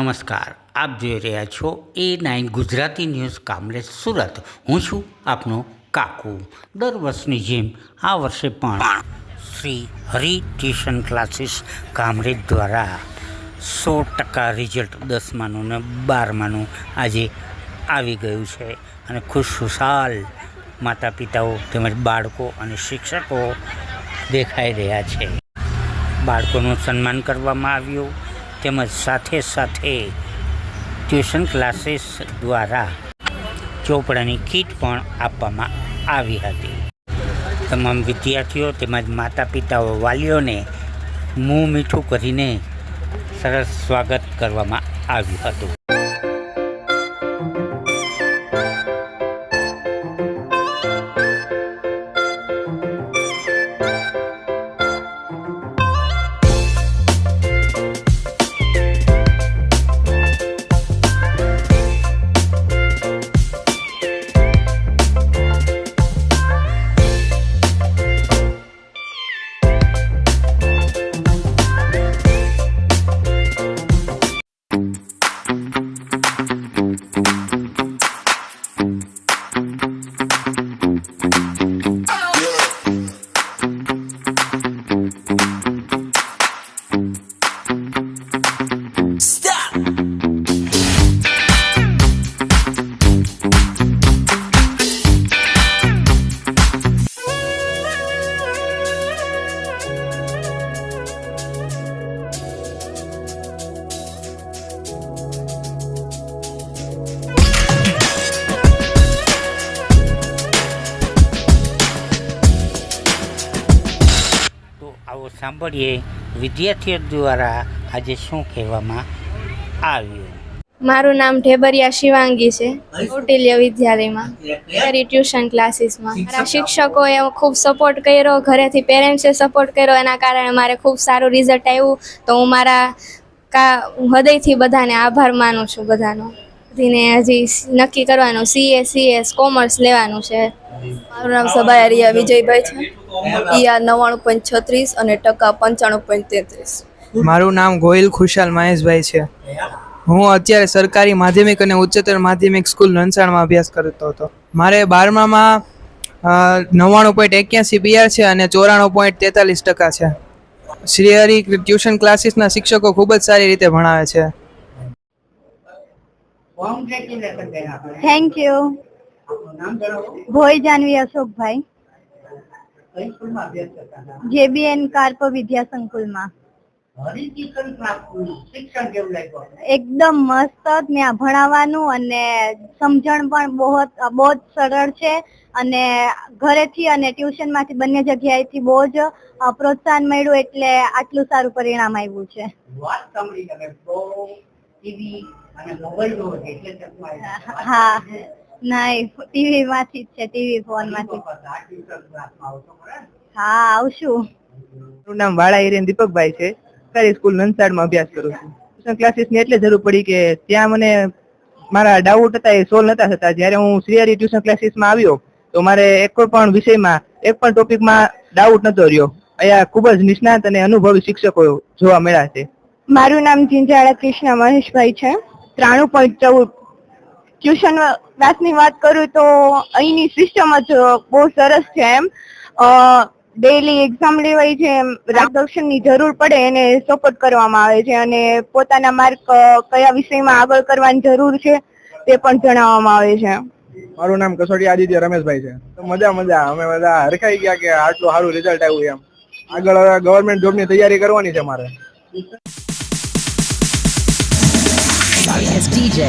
નમસ્કાર, આપ જોઈ રહ્યા છો A9 ગુજરાતી ન્યૂઝ કામરેજ સુરત. હું છું આપનો કાકુ. દર વર્ષની જેમ આ વર્ષે પણ શ્રી હરિ ટ્યુશન ક્લાસીસ કામરેજ દ્વારા 100% રિઝલ્ટ 10માનું ને 12માનું આજે આવી ગયું છે અને ખુશખુશાલ માતા પિતાઓ તેમજ બાળકો અને શિક્ષકો દેખાઈ રહ્યા છે. બાળકોનું સન્માન કરવામાં આવ્યું તેમજ સાથે સાથે ટ્યુશન ક્લાસીસ દ્વારા ચોપડાની કીટ પણ આપવામાં આવી હતી. તમામ વિદ્યાર્થીઓ તેમજ માતા પિતાઓ વાલીઓને મું મીઠું કરીને સરસ સ્વાગત કરવામાં આવ્યું હતું. આવો સાંભળીએ વિદ્યાર્થીઓ દ્વારા આજે શું કહેવામાં આવ્યું. મારું નામ ઢેબરિયા શિવાંગી છે. કૌટિલ્ય વિદ્યાલયમાં મારી ટ્યુશન ક્લાસીસમાં મારા શિક્ષકોએ ખૂબ સપોર્ટ કર્યો, ઘરેથી પેરેન્ટ્સે સપોર્ટ કર્યો, એના કારણે મારે ખૂબ સારું રિઝલ્ટ આવ્યું. તો હું મારા હૃદયથી બધાને આભાર માનું છું. બધાનો ને હજી નક્કી કરવાનું CS કોમર્સ લેવાનું છે. મારું નામ સબાયા વિજયભાઈ છે. ER 99.36 અને ટકા 95.33. મારું નામ ગોહિલ ખુશાલ મહેશભાઈ છે. હું અત્યારે સરકારી માધ્યમિક અને ઉચ્ચતર માધ્યમિક સ્કૂલ નનસાણમાં અભ્યાસ કરતો હતો. મારે 12મામાં 99.81 PR છે અને 94.43% છે. શ્રી હરિ ટ્યુશન ક્લાસીસના શિક્ષકો ખૂબ જ સારી રીતે ભણાવે છે. Thank you. Bhoi Janvi Ashokbhai, JBN કાર્પ વિદ્યા સંકુલમાં. એકદમ મસ્ત. ત્યાં ભણાવવાનું અને સમજણ પણ બહુ જ સરળ છે અને ઘરેથી અને ટ્યુશન માંથી બંને જગ્યાએથી બહુ જ પ્રોત્સાહન મળ્યું એટલે આટલું સારું પરિણામ આવ્યું છે. હા, નહીં, ટીવી માંથી જ છે, ટીવી ફોન માંથી. હા, આવશું. મારું નામ વાળા હિરેન દીપકભાઈ છે. સરકારી સ્કૂલ નનસાડમાં અભ્યાસ કરું છું. ટ્યુશન ક્લાસીસની એટલે જરૂર પડી કે ત્યાં મને મારા ડાઉટ હતા એ સોલ્વ નતા થતા. જ્યારે હું શ્રી હરિ ટ્યુશન ક્લાસીસમાં આવ્યો તો મારે એક પણ વિષયમાં એક પણ ટોપિકમાં ડાઉટ નતો રહ્યો. અહીંયા ખૂબ જ નિષ્ણાત અને અનુભવી શિક્ષકો જોવા મળ્યા છે. મારું નામ જિંજાળા કૃષ્ણ મહેશભાઈ છે. 93.14. ટ્યુશન ક્લાસની વાત કરું તો અહીંની સિસ્ટમ જ બહુ સરસ છે. એમ ડેઈલી એક્ઝામ લેવાય છે, માર્ગદર્શનની જરૂર પડે એને સપોર્ટ કરવામાં આવે છે અને પોતાના માર્ક કયા વિષયમાં આગળ કરવાની જરૂર છે તે પણ જણાવવામાં આવે છે. મારું નામ કસોટી આદિત્ય રમેશભાઈ છે. તો મજા અમે બધા હરખાઈ ગયા કે આટલું સારું રિઝલ્ટ આવ્યું. એમ આગળ હવે ગવર્મેન્ટ જોબની તૈયારી કરવાની છે મારે. DJ